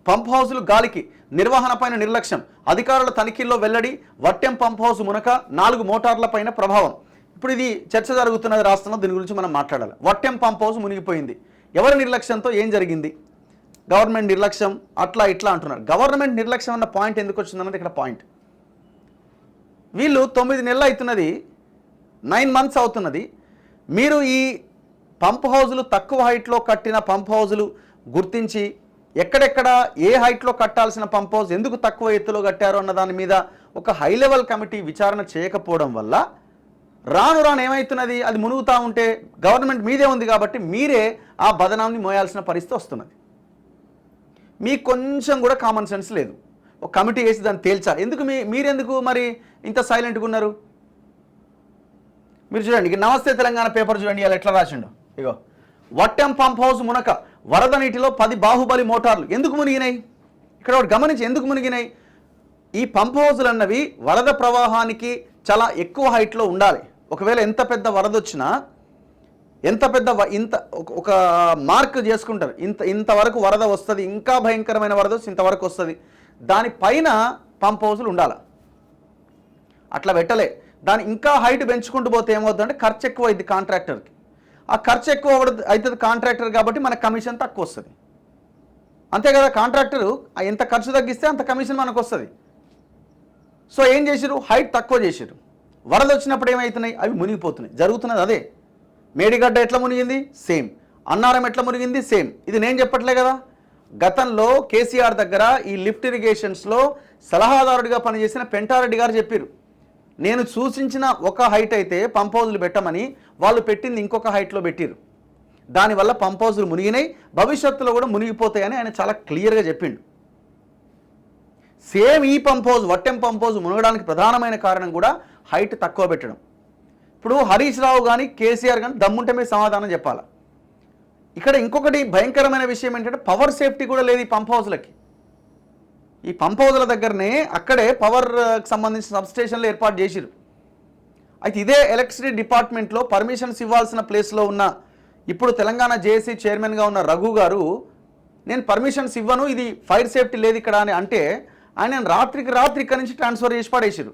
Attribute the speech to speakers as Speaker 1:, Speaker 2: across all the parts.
Speaker 1: Pump హౌజులు గాలికి, నిర్వహణపైన నిర్లక్ష్యం, అధికారుల తనిఖీల్లో వెల్లడి, వట్టెం పంప్ హౌస్ మునక 4 మోటార్లపైన ప్రభావం. ఇప్పుడు ఇది చర్చ జరుగుతున్నది రాష్ట్రంలో, దీని గురించి మనం మాట్లాడాలి. వట్టెం పంప్ హౌస్ మునిగిపోయింది, ఎవరి నిర్లక్ష్యంతో ఏం జరిగింది? గవర్నమెంట్ నిర్లక్ష్యం అట్లా ఇట్లా అంటున్నారు. గవర్నమెంట్ నిర్లక్ష్యం అన్న పాయింట్ ఎందుకు వచ్చిందన్నది ఇక్కడ పాయింట్. వీళ్ళు 9 నెలలు అవుతున్నది, 9 months అవుతున్నది. మీరు ఈ పంప్ హౌజులు తక్కువ హైట్లో కట్టిన పంప్ హౌజులు గుర్తించి ఎక్కడెక్కడ ఏ హైట్లో కట్టాల్సిన పంప్ హౌస్ ఎందుకు తక్కువ ఎత్తులో కట్టారు అన్న దాని మీద ఒక హై లెవెల్ కమిటీ విచారణ చేయకపోవడం వల్ల రాను రాను ఏమవుతున్నది, అది మునుగుతూ ఉంటే గవర్నమెంట్ మీదే ఉంది కాబట్టి మీరే ఆ బదనాన్ని మోయాల్సిన పరిస్థితి వస్తున్నది. మీకు కొంచెం కూడా కామన్ సెన్స్ లేదు. ఒక కమిటీ వేసి దాన్ని తేల్చాలి. ఎందుకు మీరెందుకు మరి ఇంత సైలెంట్గా ఉన్నారు? మీరు చూడండి, నమస్తే తెలంగాణ పేపర్ చూడండి, ఇలా ఎట్లా రాసిండు. ఇగో, వట్టెం పంప్ హౌస్ మునక వరద నీటిలో 10 బాహుబలి మోటార్లు ఎందుకు మునిగినాయి? ఇక్కడ ఒకటి గమనించి, ఎందుకు మునిగినాయి? ఈ పంప్ హౌజులు అన్నవి వరద ప్రవాహానికి చాలా ఎక్కువ హైట్లో ఉండాలి. ఒకవేళ ఎంత పెద్ద వరద వచ్చినా, ఎంత పెద్ద ఇంత ఒక మార్క్ చేసుకుంటారు, ఇంతవరకు వరద వస్తుంది, ఇంకా భయంకరమైన వరద వచ్చి ఇంతవరకు వస్తుంది, దానిపైన పంప్ హౌజులు ఉండాలి. అట్లా పెట్టలే. దాని ఇంకా హైట్ పెంచుకుంటూ పోతే ఏమవుతుందంటే ఖర్చు ఎక్కువ అయింది కాంట్రాక్టర్కి. ఆ ఖర్చు ఎక్కువ అవుతుంది కాంట్రాక్టర్ కాబట్టి మన కమిషన్ తక్కువ వస్తుంది. అంతే కదా, కాంట్రాక్టరు ఎంత ఖర్చు తగ్గిస్తే అంత కమిషన్ మనకు వస్తుంది. సో ఏం చేసిరు, హైట్ తక్కువ చేసిరు. వరద వచ్చినప్పుడు ఏమవుతున్నాయి, అవి మునిగిపోతున్నాయి. జరుగుతున్నది అదే. మేడిగడ్డ ఎట్లా మునిగింది, సేమ్. అన్నారం ఎట్లా మునిగింది, సేమ్. ఇది నేను చెప్పట్లే కదా. గతంలో కేసీఆర్ దగ్గర ఈ లిఫ్ట్ ఇరిగేషన్స్లో సలహాదారుడిగా పనిచేసిన పెంటారెడ్డి గారు చెప్పారు, నేను సూచించిన ఒక హైట్ అయితే పంప్ హౌజులు పెట్టమని, వాళ్ళు పెట్టింది ఇంకొక హైట్లో పెట్టిరు. దానివల్ల పంప్ హౌజులు మునిగినాయి, భవిష్యత్తులో కూడా మునిగిపోతాయని ఆయన చాలా క్లియర్గా చెప్పిండు. సేమ్ ఈ pump house, Vattem pump house మునగడానికి ప్రధానమైన కారణం కూడా హైట్ తక్కువ పెట్టడం. ఇప్పుడు హరీష్ రావు కానీ కేసీఆర్ కానీ దమ్ముంటే మీరు సమాధానం చెప్పాలి. ఇక్కడ ఇంకొకటి భయంకరమైన విషయం ఏంటంటే పవర్ సేఫ్టీ కూడా లేదు ఈ పంప్ హౌజ్లకి. ఈ పంప్ హౌజ్ల దగ్గరనే అక్కడే పవర్కి సంబంధించిన సబ్స్టేషన్లు ఏర్పాటు చేసిరు. అయితే ఇదే ఎలక్ట్రిసిటీ డిపార్ట్మెంట్లో పర్మిషన్స్ ఇవ్వాల్సిన ప్లేస్లో ఉన్న ఇప్పుడు తెలంగాణ జేఏసీ చైర్మన్గా ఉన్న రఘు గారు, నేను పర్మిషన్స్ ఇవ్వను, ఇది ఫైర్ సేఫ్టీ లేదు ఇక్కడ అని అంటే, ఆయన రాత్రికి రాత్రి ఇక్కడి నుంచి ట్రాన్స్ఫర్ చేసి పడేసారు.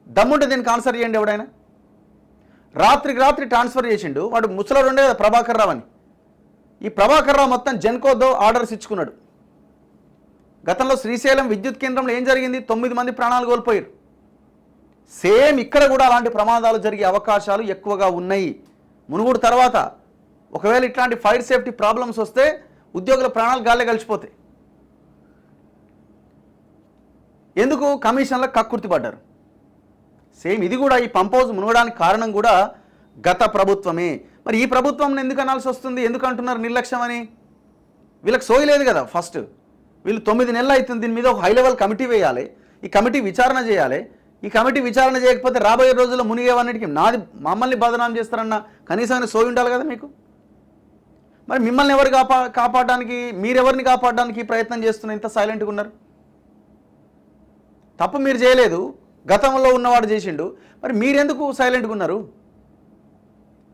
Speaker 1: దమ్ముంటే దీనికి ఆన్సర్ చేయండి ఎవడైనా. రాత్రికి రాత్రి ట్రాన్స్ఫర్ చేసిండు. వాడు ముసలోడు ఉండే కదా ప్రభాకర్ రావు అని. ఈ ప్రభాకర్ రావు మొత్తం జెన్కోతో ఆర్డర్స్ ఇచ్చుకున్నాడు. గతంలో శ్రీశైలం విద్యుత్ కేంద్రంలో ఏం జరిగింది, 9 మంది ప్రాణాలు కోల్పోయారు. సేమ్ ఇక్కడ కూడా అలాంటి ప్రమాదాలు జరిగే అవకాశాలు ఎక్కువగా ఉన్నాయి. మునుగోడు తర్వాత ఒకవేళ ఇట్లాంటి ఫైర్ సేఫ్టీ ప్రాబ్లమ్స్ వస్తే ఉద్యోగుల ప్రాణాలు గాల్లే కలిసిపోతాయి. ఎందుకు కమిషన్లకు కక్కుర్తిపడ్డారు. సేమ్ ఇది కూడా ఈ పంప్ హౌస్ మునగడానికి కారణం కూడా గత ప్రభుత్వమే. మరి ఈ ప్రభుత్వం ఎందుకు అనాల్సి వస్తుంది, ఎందుకు అంటున్నారు నిర్లక్ష్యం అని? వీళ్ళకి సోయలేదు కదా. ఫస్ట్ వీళ్ళు 9 నెలలు అవుతుంది, దీని మీద ఒక హై లెవెల్ కమిటీ వేయాలి, ఈ కమిటీ విచారణ చేయాలి. ఈ కమిటీ విచారణ చేయకపోతే రాబోయే రోజుల్లో మునిగేవన్నిటికీ మమ్మల్ని బదనాం చేస్తారన్న కనీసమైన సోయి ఉండాలి కదా మీకు. మరి మిమ్మల్ని ఎవరు కాపాడడానికి, మీరెవరిని కాపాడడానికి ప్రయత్నం చేస్తున్నారు, ఇంత సైలెంట్గా ఉన్నారు? తప్పు మీరు చేయలేదు, గతంలో ఉన్నవాడు చేసిండు, మరి మీరెందుకు సైలెంట్గా ఉన్నారు?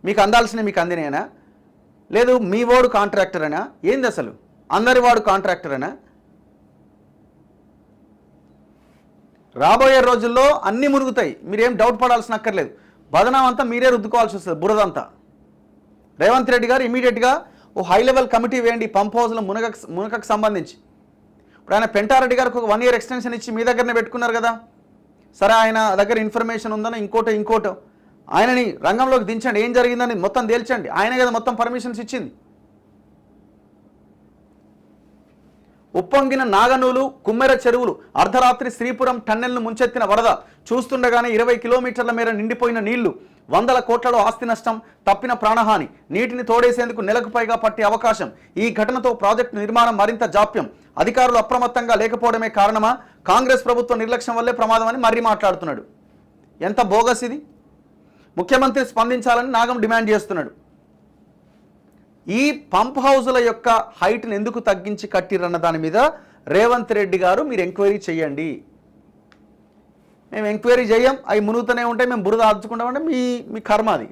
Speaker 1: మీకు అందాల్సినవి మీకు అందినేనా? లేదు మీ వాడు కాంట్రాక్టర్ అయినా ఏంది, అసలు అందరి వాడు కాంట్రాక్టర్ అయినా? రాబోయే రోజుల్లో అన్నీ మునుగుతాయి, మీరేం డౌట్ పడాల్సిన అక్కర్లేదు. బదనాం అంతా మీరే రుద్దుకోవాల్సి వస్తుంది, బురదంతా. రేవంత్ రెడ్డి గారు ఇమీడియట్గా ఓ హై లెవెల్ కమిటీ వేయండి పంప్ హౌస్లో మునకకు సంబంధించి. ఇప్పుడు ఆయన పెంటారెడ్డి గారికి ఒక 1 year ఎక్స్టెన్షన్ ఇచ్చి మీ దగ్గరనే పెట్టుకున్నారు కదా. సరే, ఆయన దగ్గర ఇన్ఫర్మేషన్ ఉందని ఇంకోటో ఆయనని రంగంలోకి దించండి, ఏం జరిగిందని మొత్తం తేల్చండి. ఆయనే కదా మొత్తం పర్మిషన్స్ ఇచ్చింది. ఉప్పొంగిన నాగనూలు, కుమ్మెర చెరువులు, అర్ధరాత్రి శ్రీపురం టన్నెల్ను ముంచెత్తిన వరద, చూస్తుండగానే 20 కిలోమీటర్ల మేర నిండిపోయిన నీళ్లు, 100 కోట్లలో ఆస్తి నష్టం, తప్పిన ప్రాణహాని, నీటిని తోడేసేందుకు నెలకు పైగా పట్టే అవకాశం. ఈ ఘటనతో ప్రాజెక్టు నిర్మాణం మరింత జాప్యం, అధికారులు అప్రమత్తంగా లేకపోవడమే కారణమా, కాంగ్రెస్ ప్రభుత్వ నిర్లక్ష్యం వల్లే ప్రమాదం అని మరీ మాట్లాడుతున్నాడు. ఎంత బోగస్ ఇది! ముఖ్యమంత్రి స్పందించాలని నాగం డిమాండ్ చేస్తున్నాడు. ఈ పంప్ హౌజుల యొక్క హైట్ని ఎందుకు తగ్గించి కట్టిరన్న దాని మీద రేవంత్ రెడ్డి గారు మీరు ఎంక్వైరీ చేయండి. మేము ఎంక్వైరీ చేయం, అవి మునుగుతూనే ఉంటాయి, మేము బురద ఆదుకుంటామంటే మీ కర్మ అది.